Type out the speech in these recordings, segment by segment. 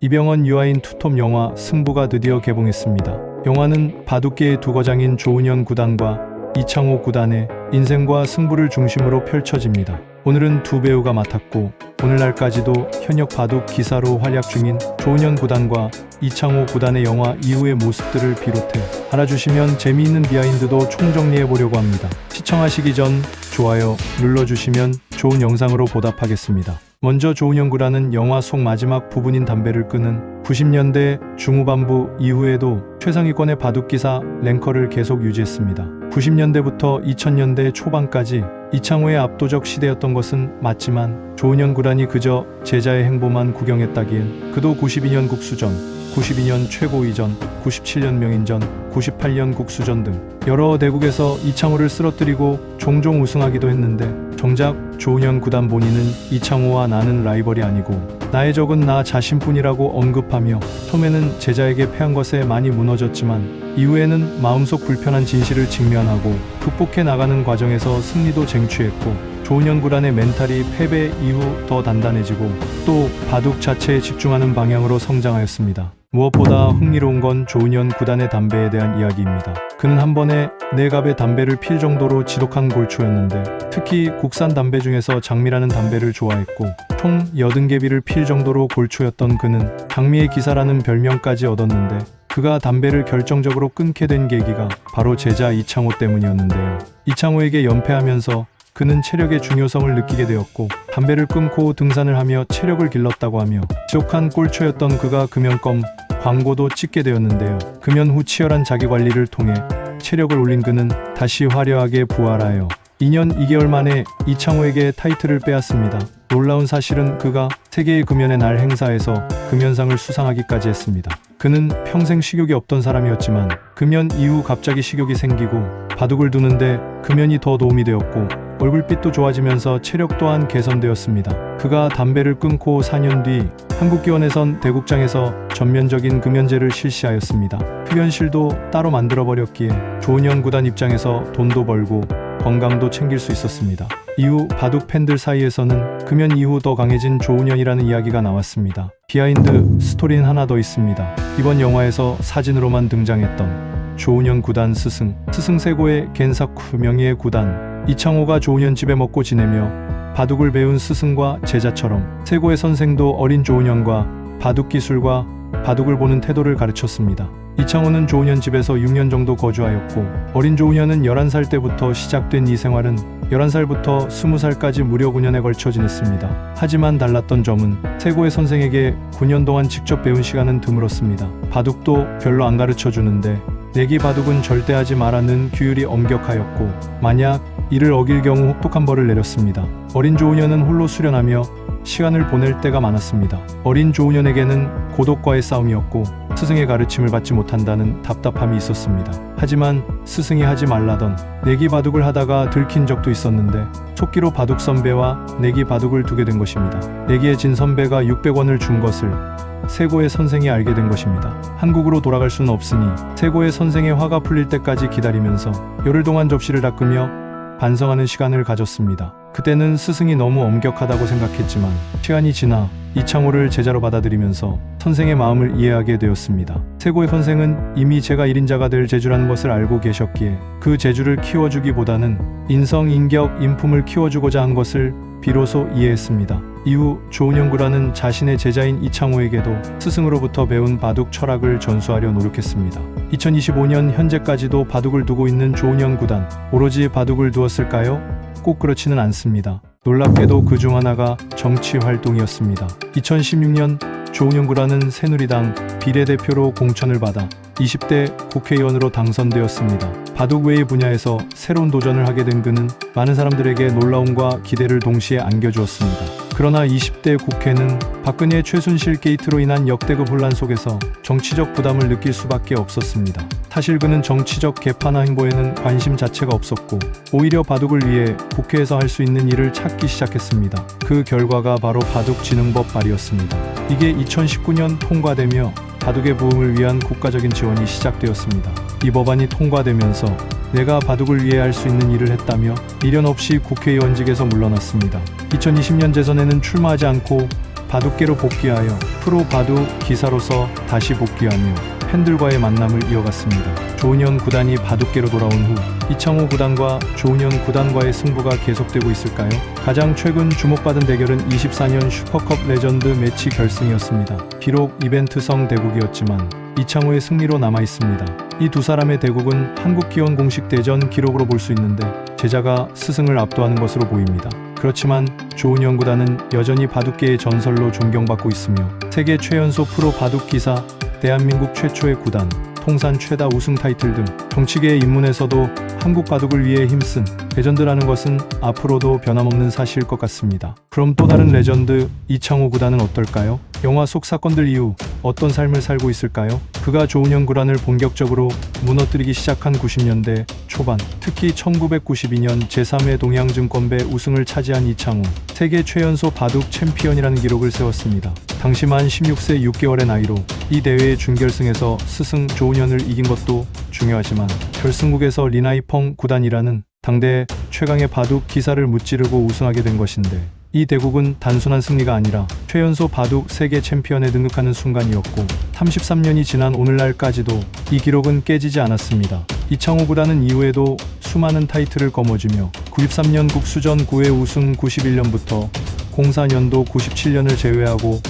이병헌 유아인 투톱 영화 승부가 드디어 개봉했습니다. 영화는 바둑계의 두 거장인 조은현 구단과 이창호 구단의 인생과 승부를 중심으로 펼쳐집니다. 오늘은 두 배우가 맡았고 오늘날까지도 현역 바둑 기사로 활약 중인 조은현 구단과 이창호 구단의 영화 이후의 모습들을 비롯해 알아주시면 재미있는 비하인드도 총정리해보려고 합니다. 시청하시기 전 좋아요 눌러주시면 좋은 영상으로 보답하겠습니다. 먼저 조은현 구단은 영화 속 마지막 부분인 담배를 끄는 90년대 중후반부 이후에도 최상위권의 바둑기사 랭커를 계속 유지했습니다. 90년대부터 2000년대 초반까지 이창호의 압도적 시대였던 것은 맞지만 조은현 구단이 그저 제자의 행보만 구경했다기엔 그도 92년 국수전, 92년 최고위전, 97년 명인전, 98년 국수전 등 여러 대국에서 이창호를 쓰러뜨리고 종종 우승하기도 했는데 정작 조은현 구단 본인은 이창호와 나는 라이벌이 아니고 나의 적은 나 자신뿐이라고 언급하며 처음에는 제자에게 패한 것에 많이 무너졌지만 이후에는 마음속 불편한 진실을 직면하고 극복해 나가는 과정에서 승리도 쟁취했고 조은현 구단의 멘탈이 패배 이후 더 단단해지고 또 바둑 자체에 집중하는 방향으로 성장하였습니다. 무엇보다 흥미로운 건 조은현 구단의 담배에 대한 이야기입니다. 그는 한 번에 4갑의 담배를 필 정도로 지독한 골초였는데 특히 국산 담배 중에서 장미라는 담배를 좋아했고 총 80개비를 필 정도로 골초였던 그는 장미의 기사라는 별명까지 얻었는데 그가 담배를 결정적으로 끊게 된 계기가 바로 제자 이창호 때문이었는데요. 이창호에게 연패하면서 그는 체력의 중요성을 느끼게 되었고 담배를 끊고 등산을 하며 체력을 길렀다고 하며 지독한 꼴초였던 그가 금연검 광고도 찍게 되었는데요. 금연 후 치열한 자기관리를 통해 체력을 올린 그는 다시 화려하게 부활하여 2년 2개월 만에 이창호에게 타이틀을 빼앗습니다. 놀라운 사실은 그가 세계의 금연의 날 행사에서 금연상을 수상하기까지 했습니다. 그는 평생 식욕이 없던 사람이었지만 금연 이후 갑자기 식욕이 생기고 바둑을 두는데 금연이 더 도움이 되었고 얼굴빛도 좋아지면서 체력 또한 개선되었습니다. 그가 담배를 끊고 4년 뒤 한국기원에선 대국장에서 전면적인 금연제를 실시하였습니다. 흡연실도 따로 만들어버렸기에 조은현 구단 입장에서 돈도 벌고 건강도 챙길 수 있었습니다. 이후 바둑 팬들 사이에서는 금연 이후 더 강해진 조은현이라는 이야기가 나왔습니다. 비하인드 스토리는 하나 더 있습니다. 이번 영화에서 사진으로만 등장했던 조은현 구단 스승 세고의 겐사쿠 명의의 구단 이창호가 조은현 집에 먹고 지내며 바둑을 배운 스승과 제자처럼 세고의 선생도 어린 조은현과 바둑 기술과 바둑을 보는 태도를 가르쳤습니다. 이창호는 조은현 집에서 6년 정도 거주하였고 어린 조은현은 11살 때부터 시작된 이 생활은 11살부터 20살까지 무려 9년에 걸쳐 지냈습니다. 하지만 달랐던 점은 세고의 선생에게 9년 동안 직접 배운 시간은 드물었습니다. 바둑도 별로 안 가르쳐주는데 내기 바둑은 절대 하지 말라는 규율이 엄격하였고 만약 이를 어길 경우 혹독한 벌을 내렸습니다. 어린 조은현은 홀로 수련하며 시간을 보낼 때가 많았습니다. 어린 조은현에게는 고독과의 싸움이었고 스승의 가르침을 받지 못한다는 답답함이 있었습니다. 하지만 스승이 하지 말라던 내기 바둑을 하다가 들킨 적도 있었는데 속기로 바둑 선배와 내기 바둑을 두게 된 것입니다. 내기에 진 선배가 600원을 준 것을 세고의 선생이 알게 된 것입니다. 한국으로 돌아갈 수는 없으니 세고의 선생의 화가 풀릴 때까지 기다리면서 열흘 동안 접시를 닦으며 반성하는 시간을 가졌습니다. 그때는 스승이 너무 엄격하다고 생각했지만 시간이 지나 이창호를 제자로 받아들이면서 선생의 마음을 이해하게 되었습니다. 세고의 선생은 이미 제가 1인자가 될 재주라는 것을 알고 계셨기에 그 재주를 키워주기보다는 인성, 인격, 인품을 키워주고자 한 것을 비로소 이해했습니다. 이후 조은현 구단은 자신의 제자인 이창호에게도 스승으로부터 배운 바둑 철학을 전수하려 노력했습니다. 2025년 현재까지도 바둑을 두고 있는 조은현 구단, 오로지 바둑을 두었을까요? 꼭 그렇지는 않습니다. 놀랍게도 그 중 하나가 정치 활동이었습니다. 2016년 조은현 구단은 새누리당 비례대표로 공천을 받아 20대 국회의원으로 당선되었습니다. 바둑 외의 분야에서 새로운 도전을 하게 된 그는 많은 사람들에게 놀라움과 기대를 동시에 안겨주었습니다. 그러나 20대 국회는 박근혜 최순실 게이트로 인한 역대급 혼란 속에서 정치적 부담을 느낄 수밖에 없었습니다. 사실 그는 정치적 개파나 행보에는 관심 자체가 없었고 오히려 바둑을 위해 국회에서 할 수 있는 일을 찾기 시작했습니다. 그 결과가 바로 바둑진흥법 발의였습니다. 이게 2019년 통과되며 바둑의 부흥을 위한 국가적인 지원이 시작되었습니다. 이 법안이 통과되면서 내가 바둑을 위해 할 수 있는 일을 했다며 미련 없이 국회의원직에서 물러났습니다. 2020년 재선에는 출마하지 않고 바둑계로 복귀하여 프로 바둑 기사로서 다시 복귀하며 팬들과의 만남을 이어갔습니다. 조은현 구단이 바둑계로 돌아온 후 이창호 구단과 조은현 구단과의 승부가 계속되고 있을까요? 가장 최근 주목받은 대결은 24년 슈퍼컵 레전드 매치 결승이었습니다. 비록 이벤트성 대국이었지만 이창호의 승리로 남아있습니다. 이 두 사람의 대국은 한국기원 공식 대전 기록으로 볼 수 있는데 제자가 스승을 압도하는 것으로 보입니다. 그렇지만 조은현 구단은 여전히 바둑계의 전설로 존경받고 있으며 세계 최연소 프로 바둑 기사, 대한민국 최초의 구단, 통산 최다 우승 타이틀 등 정치계의 입문에서도 한국 바둑을 위해 힘쓴 레전드라는 것은 앞으로도 변함없는 사실일 것 같습니다. 그럼 또 다른 레전드 이창호 구단은 어떨까요? 영화 속 사건들 이후 어떤 삶을 살고 있을까요? 그가 조은현 구단을 본격적으로 무너뜨리기 시작한 90년대 초반, 특히 1992년 제3회 동양증권배 우승을 차지한 이창호, 세계 최연소 바둑 챔피언이라는 기록을 세웠습니다. 당시 만 16세 6개월의 나이로 이 대회의 준결승에서 스승 조은현을 이긴 것도 중요하지만 결승국에서 리나이펑 구단이라는 당대 최강의 바둑 기사를 무찌르고 우승하게 된 것인데, 이 대국은 단순한 승리가 아니라 최연소 바둑 세계 챔피언에 등극하는 순간이었고 33년이 지난 오늘날까지도 이 기록은 깨지지 않았습니다. 이창호 구단은 이후에도 수많은 타이틀을 거머쥐며 93년 국수전 9회 우승, 91년부터 04년도 97년을 제외하고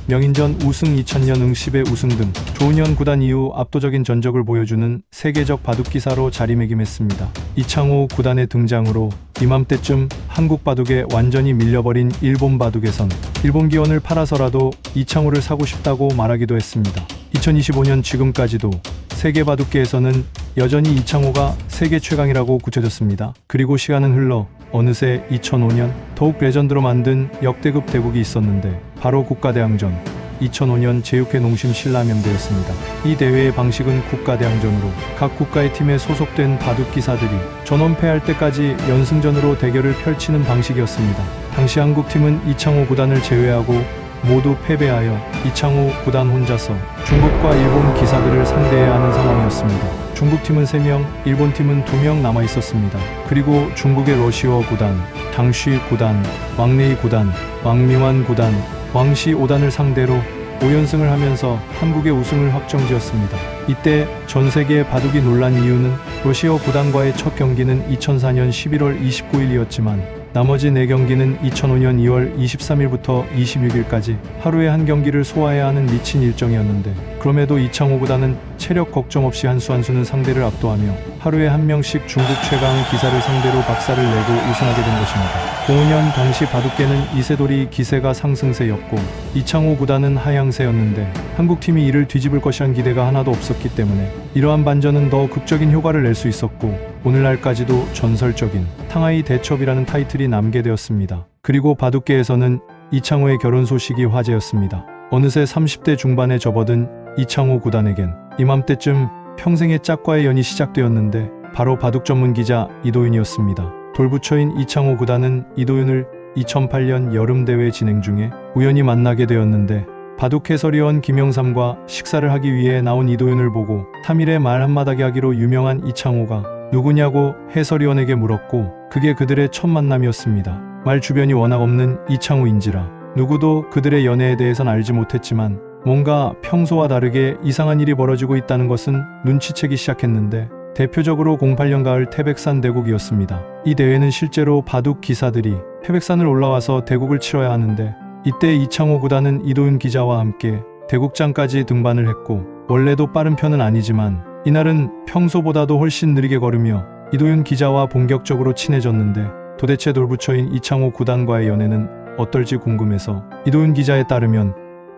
명인전 우승, 2000년 응시배 우승 등 조은현 구단 이후 압도적인 전적을 보여주는 세계적 바둑기사로 자리매김했습니다. 이창호 구단의 등장으로 이맘때쯤 한국 바둑에 완전히 밀려버린 일본 바둑에선 일본 기원을 팔아서라도 이창호를 사고 싶다고 말하기도 했습니다. 2025년 지금까지도 세계 바둑계에서는 여전히 이창호가 세계 최강이라고 굳혀졌습니다. 그리고 시간은 흘러 어느새 2005년 더욱 레전드로 만든 역대급 대국이 있었는데 바로 국가대항전, 2005년 제6회 농심 신라면대였습니다. 이 대회의 방식은 국가대항전으로 각 국가의 팀에 소속된 바둑기사들이 전원패할 때까지 연승전으로 대결을 펼치는 방식이었습니다. 당시 한국팀은 이창호 구단을 제외하고 모두 패배하여 이창호 구단 혼자서 중국과 일본 기사들을 상대해야 하는 상황이었습니다. 중국팀은 3명, 일본팀은 2명 남아있었습니다. 그리고 중국의 러시어 구단, 장쉬 구단, 왕레이 구단, 왕미완 구단, 왕시 5단을 상대로 5연승을 하면서 한국의 우승을 확정지었습니다. 이때 전세계 바둑이 놀란 이유는 러시아 구단과의 첫 경기는 2004년 11월 29일이었지만 나머지 4경기는 2005년 2월 23일부터 26일까지 하루에 한 경기를 소화해야 하는 미친 일정이었는데, 그럼에도 이창호 구단은 체력 걱정 없이 한 수 한 수는 상대를 압도하며 하루에 한 명씩 중국 최강 기사를 상대로 박살을 내고 우승하게 된 것입니다. 05년 당시 바둑계는 이세돌이 기세가 상승세였고 이창호 구단은 하향세였는데 한국팀이 이를 뒤집을 것이란 기대가 하나도 없었기 때문에 이러한 반전은 더 극적인 효과를 낼 수 있었고 오늘날까지도 전설적인 탕하이 대첩이라는 타이틀이 남게 되었습니다. 그리고 바둑계에서는 이창호의 결혼 소식이 화제였습니다. 어느새 30대 중반에 접어든 이창호 구단에겐 이맘때쯤 평생의 짝과의 연이 시작되었는데 바로 바둑 전문 기자 이도윤이었습니다. 돌부처인 이창호 구단은 이도윤을 2008년 여름대회 진행 중에 우연히 만나게 되었는데 바둑 해설위원 김영삼과 식사를 하기 위해 나온 이도윤을 보고 3일에 말 한마다기 하기로 유명한 이창호가 누구냐고 해설위원에게 물었고 그게 그들의 첫 만남이었습니다. 말 주변이 워낙 없는 이창호인지라 누구도 그들의 연애에 대해선 알지 못했지만 뭔가 평소와 다르게 이상한 일이 벌어지고 있다는 것은 눈치채기 시작했는데 대표적으로 08년 가을 태백산 대국이었습니다. 이 대회는 실제로 바둑 기사들이 태백산을 올라와서 대국을 치러야 하는데 이때 이창호 구단은 이도윤 기자와 함께 대국장까지 등반을 했고 원래도 빠른 편은 아니지만 이날은 평소보다도 훨씬 느리게 걸으며 이도윤 기자와 본격적으로 친해졌는데 도대체 돌부처인 이창호 구단과의 연애는 어떨지 궁금해서 이도윤 기자에 따르면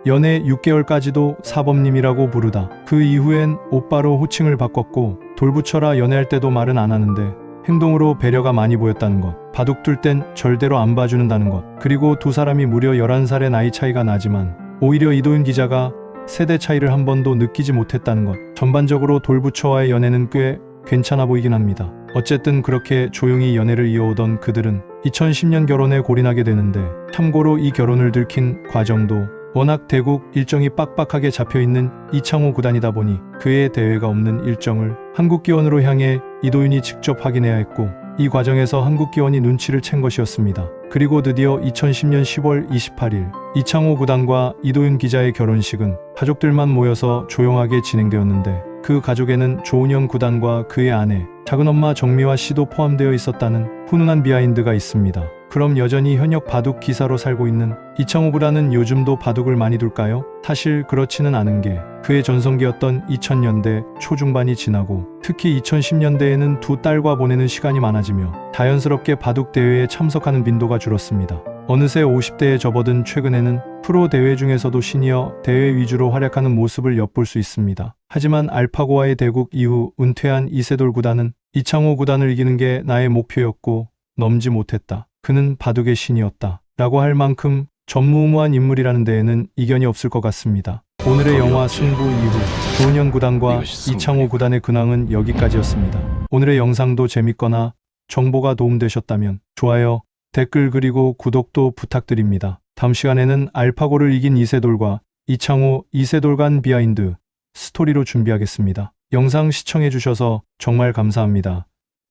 연애 6개월까지도 사범님이라고 부르다 그 이후엔 오빠로 호칭을 바꿨고 돌부처라 연애할 때도 말은 안 하는데 행동으로 배려가 많이 보였다는 것, 바둑 둘 땐 절대로 안 봐주는다는 것, 그리고 두 사람이 무려 11살의 나이 차이가 나지만 오히려 이도윤 기자가 세대 차이를 한 번도 느끼지 못했다는 것, 전반적으로 돌부처와의 연애는 꽤 괜찮아 보이긴 합니다. 어쨌든 그렇게 조용히 연애를 이어오던 그들은 2010년 결혼에 골인하게 되는데 참고로 이 결혼을 들킨 과정도 워낙 대국 일정이 빡빡하게 잡혀있는 이창호 구단이다 보니 그의 대회가 없는 일정을 한국 기원으로 향해 이도윤이 직접 확인해야 했고 이 과정에서 한국 기원이 눈치를 챈 것이었습니다. 그리고 드디어 2010년 10월 28일 이창호 구단과 이도윤 기자의 결혼식은 가족들만 모여서 조용하게 진행되었는데 그 가족에는 조은현 구단과 그의 아내, 작은엄마 정미화 씨도 포함되어 있었다는 훈훈한 비하인드가 있습니다. 그럼 여전히 현역 바둑 기사로 살고 있는 이창호 구단은 요즘도 바둑을 많이 둘까요? 사실 그렇지는 않은 게 그의 전성기였던 2000년대 초중반이 지나고 특히 2010년대에는 두 딸과 보내는 시간이 많아지며 자연스럽게 바둑 대회에 참석하는 빈도가 줄었습니다. 어느새 50대에 접어든 최근에는 프로 대회 중에서도 시니어 대회 위주로 활약하는 모습을 엿볼 수 있습니다. 하지만 알파고와의 대국 이후 은퇴한 이세돌 구단은 이창호 구단을 이기는 게 나의 목표였고 넘지 못했다. 그는 바둑의 신이었다. 라고 할 만큼 전무후무한 인물이라는 데에는 이견이 없을 것 같습니다. 오늘의 영화 승부 이후 조은현 구단과 이창호 구단의 근황은 여기까지였습니다. 오늘의 영상도 재밌거나 정보가 도움되셨다면 좋아요, 댓글 그리고 구독도 부탁드립니다. 다음 시간에는 알파고를 이긴 이세돌과 이창호, 이세돌 간 비하인드 스토리로 준비하겠습니다. 영상 시청해주셔서 정말 감사합니다.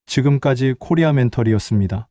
지금까지 코리아 멘터리였습니다.